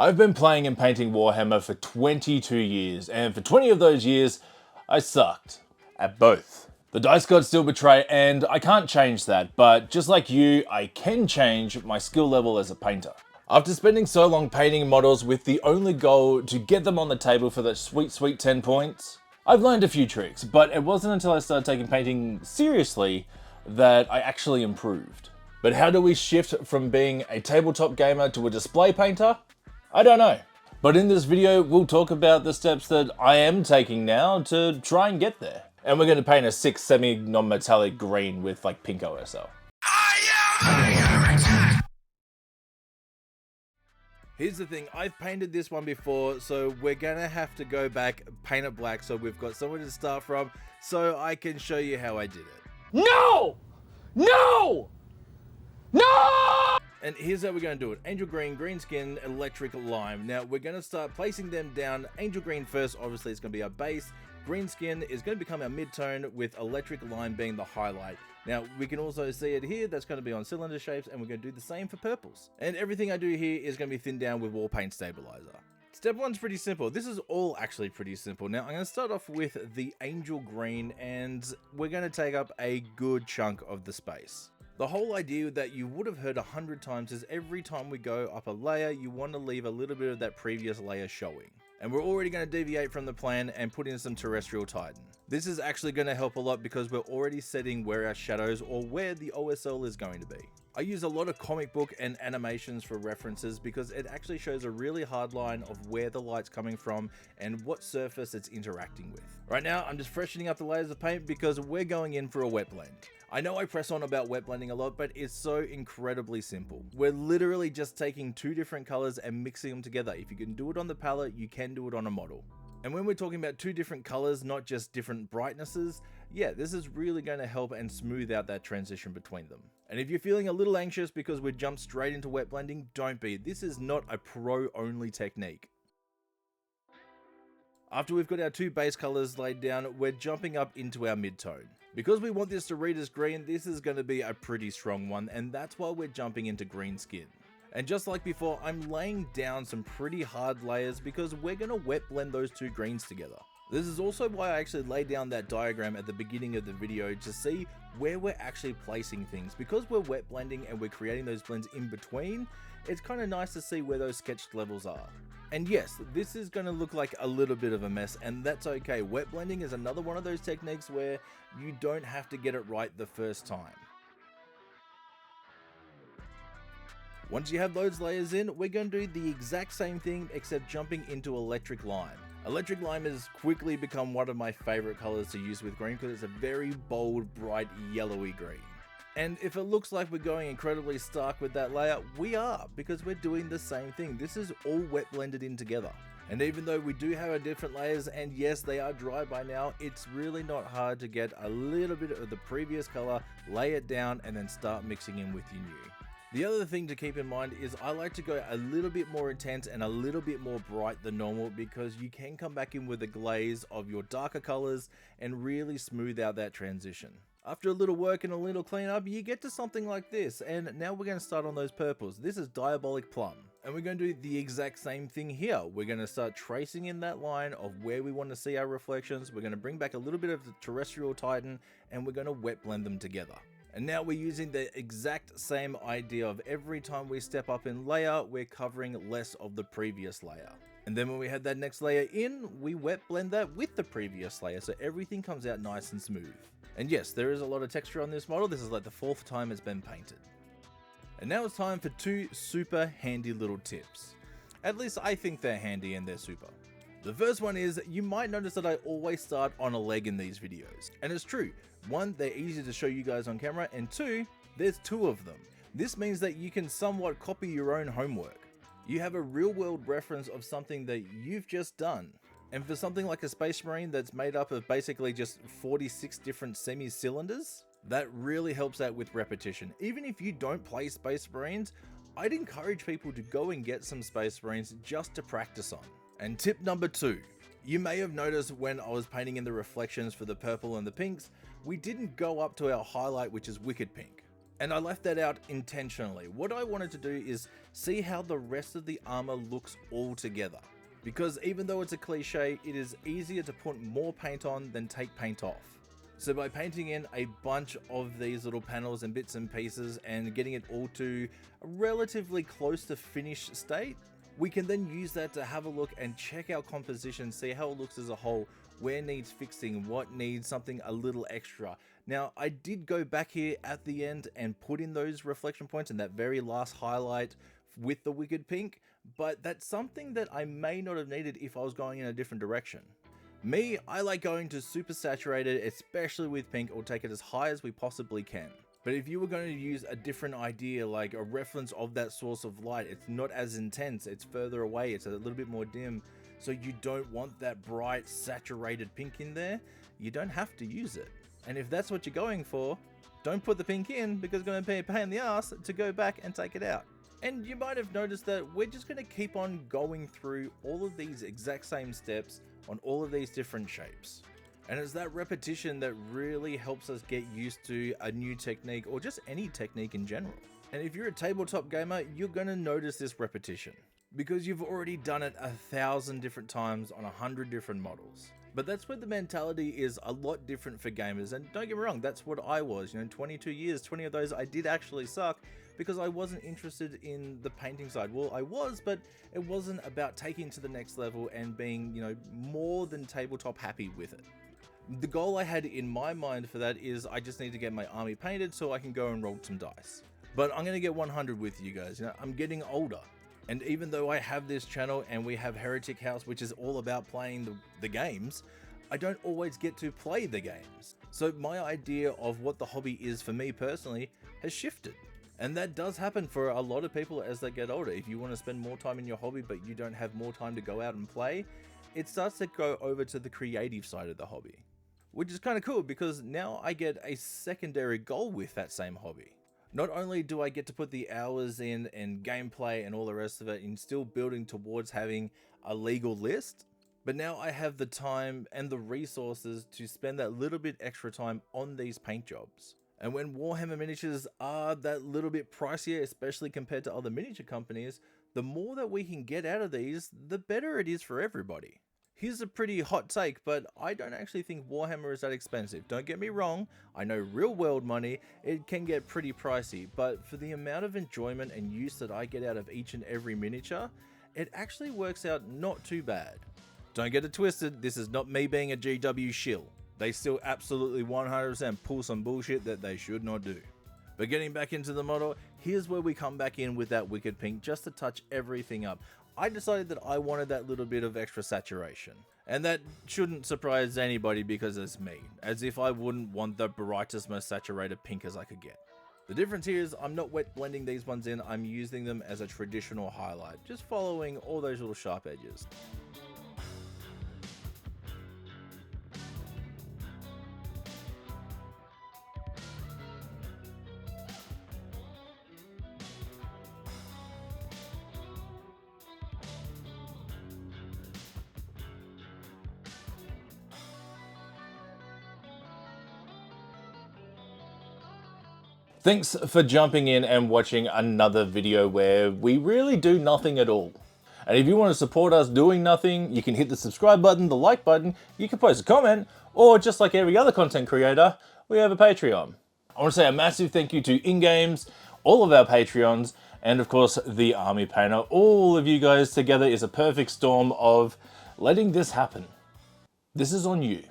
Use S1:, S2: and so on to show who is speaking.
S1: I've been playing and painting Warhammer for 22 years, and for 20 of those years, I sucked at both. The dice gods still betray, and I can't change that, but just like you, I can change my skill level as a painter. After spending so long painting models with the only goal to get them on the table for that sweet 10 points, I've learned a few tricks, but it wasn't until I started taking painting seriously that I actually improved. But how do we shift from being a tabletop gamer to a display painter? I don't know. But in this video, we'll talk about the steps that I am taking now to try and get there. And we're going to paint a 6 semi-non-metallic green with like pink OSL. Here's the thing, I've painted this one before, so we're gonna have to go back, paint it black, so we've got somewhere to start from, so I can show you how I did it.
S2: No! No! No!
S1: And here's how we're going to do it. Angel Green, Greenskin, Electric Lime. Now, we're going to start placing them down. Angel Green first, obviously it's going to be our base. Greenskin is going to become our mid-tone, with Electric Lime being the highlight. Now, we can also see it here, that's going to be on cylinder shapes, and we're going to do the same for purples. And everything I do here is going to be thinned down with Warpaint Stabilizer. Step one's pretty simple. This is all actually pretty simple. Now, I'm going to start off with the Angel Green, and we're going to take up a good chunk of the space. The whole idea that you would have heard 100 times is every time we go up a layer, you want to leave a little bit of that previous layer showing. And we're already going to deviate from the plan and put in some Terrestrial Titan. This is actually going to help a lot because we're already setting where our shadows or where the OSL is going to be. I use a lot of comic book and animations for references because it actually shows a really hard line of where the light's coming from and what surface it's interacting with. Right now, I'm just freshening up the layers of paint because we're going in for a wet blend. I know I press on about wet blending a lot, but it's so incredibly simple. We're literally just taking two different colors and mixing them together. If you can do it on the palette, you can do it on a model. And when we're talking about two different colors, not just different brightnesses, yeah, this is really going to help and smooth out that transition between them. And if you're feeling a little anxious because we jumped straight into wet blending, don't be. This is not a pro-only technique. After we've got our two base colors laid down, we're jumping up into our mid-tone. Because we want this to read as green, this is going to be a pretty strong one, and that's why we're jumping into Greenskin. And just like before, I'm laying down some pretty hard layers because we're going to wet blend those two greens together. This is also why I actually laid down that diagram at the beginning of the video to see where we're actually placing things. Because we're wet blending and we're creating those blends in between, it's kind of nice to see where those sketched levels are. And yes, this is going to look like a little bit of a mess, and that's okay. Wet blending is another one of those techniques where you don't have to get it right the first time. Once you have those layers in, we're going to do the exact same thing except jumping into Electric Lime. Electric Lime has quickly become one of my favorite colors to use with green because it's a very bold, bright, yellowy green. And if it looks like we're going incredibly stark with that layer, we are, because we're doing the same thing. This is all wet blended in together. And even though we do have our different layers, and yes, they are dry by now, it's really not hard to get a little bit of the previous color, lay it down, and then start mixing in with your new. The other thing to keep in mind is I like to go a little bit more intense and a little bit more bright than normal because you can come back in with a glaze of your darker colors and really smooth out that transition. After a little work and a little cleanup, you get to something like this, and now we're going to start on those purples. This is Diabolic Plum, and we're going to do the exact same thing here. We're going to start tracing in that line of where we want to see our reflections. We're going to bring back a little bit of the Terrestrial Titan, and we're going to wet blend them together. And now we're using the exact same idea of every time we step up in layer, we're covering less of the previous layer. And then when we had that next layer in, we wet blend that with the previous layer, so everything comes out nice and smooth. And yes, there is a lot of texture on this model. This is like the 4th time it's been painted. And now it's time for two super handy little tips. At least I think they're handy and they're super. The first one is, you might notice that I always start on a leg in these videos. And it's true. One, they're easy to show you guys on camera, and two, there's two of them. This means that you can somewhat copy your own homework. You have a real world reference of something that you've just done. And for something like a Space Marine that's made up of basically just 46 different semi-cylinders, that really helps out with repetition. Even if you don't play Space Marines, I'd encourage people to go and get some Space Marines just to practice on. And tip number 2, you may have noticed when I was painting in the reflections for the purple and the pinks, we didn't go up to our highlight, which is Wicked Pink. And I left that out intentionally. What I wanted to do is see how the rest of the armor looks all together. Because even though it's a cliche, it is easier to put more paint on than take paint off. So by painting in a bunch of these little panels and bits and pieces and getting it all to a relatively close to finished state, we can then use that to have a look and check our composition, see how it looks as a whole, where needs fixing, what needs something a little extra. Now, I did go back here at the end and put in those reflection points and that very last highlight with the Wicked Pink, but that's something that I may not have needed if I was going in a different direction. Me, I like going to super saturated, especially with pink, or take it as high as we possibly can. But if you were going to use a different idea, like a reference of that source of light, it's not as intense, it's further away, it's a little bit more dim, so you don't want that bright, saturated pink in there, you don't have to use it. And if that's what you're going for, don't put the pink in, because it's going to be a pain in the ass to go back and take it out. And you might have noticed that we're just going to keep on going through all of these exact same steps on all of these different shapes. And it's that repetition that really helps us get used to a new technique, or just any technique in general. And if you're a tabletop gamer, you're going to notice this repetition because you've already done it 1,000 different times on 100 different models. But that's where the mentality is a lot different for gamers. And don't get me wrong, that's what I was. 22 years, 20 of those I did actually suck because I wasn't interested in the painting side. Well, I was, but it wasn't about taking to the next level and being, more than tabletop happy with it. The goal I had in my mind for that is I just need to get my army painted so I can go and roll some dice. But I'm going to get 100 with you guys. I'm getting older. And even though I have this channel and we have Heretic House, which is all about playing the games, I don't always get to play the games. So my idea of what the hobby is for me personally has shifted. And that does happen for a lot of people as they get older. If you want to spend more time in your hobby, but you don't have more time to go out and play, it starts to go over to the creative side of the hobby. Which is kind of cool because now I get a secondary goal with that same hobby. Not only do I get to put the hours in and gameplay and all the rest of it and still building towards having a legal list, but now I have the time and the resources to spend that little bit extra time on these paint jobs. And when Warhammer miniatures are that little bit pricier, especially compared to other miniature companies, the more that we can get out of these, the better it is for everybody. Here's a pretty hot take, but I don't actually think Warhammer is that expensive. Don't get me wrong, I know real world money, it can get pretty pricey, but for the amount of enjoyment and use that I get out of each and every miniature, it actually works out not too bad. Don't get it twisted, this is not me being a GW shill. They still absolutely 100% pull some bullshit that they should not do. But getting back into the model, here's where we come back in with that Wicked Pink just to touch everything up. I decided that I wanted that little bit of extra saturation. And that shouldn't surprise anybody because it's me, as if I wouldn't want the brightest, most saturated pink as I could get. The difference here is I'm not wet blending these ones in, I'm using them as a traditional highlight, just following all those little sharp edges. Thanks for jumping in and watching another video where we really do nothing at all. And if you want to support us doing nothing, you can hit the subscribe button, the like button, you can post a comment, or just like every other content creator, we have a Patreon. I want to say a massive thank you to InGames, all of our Patreons, and of course the Army Painter. All of you guys together is a perfect storm of letting this happen. This is on you.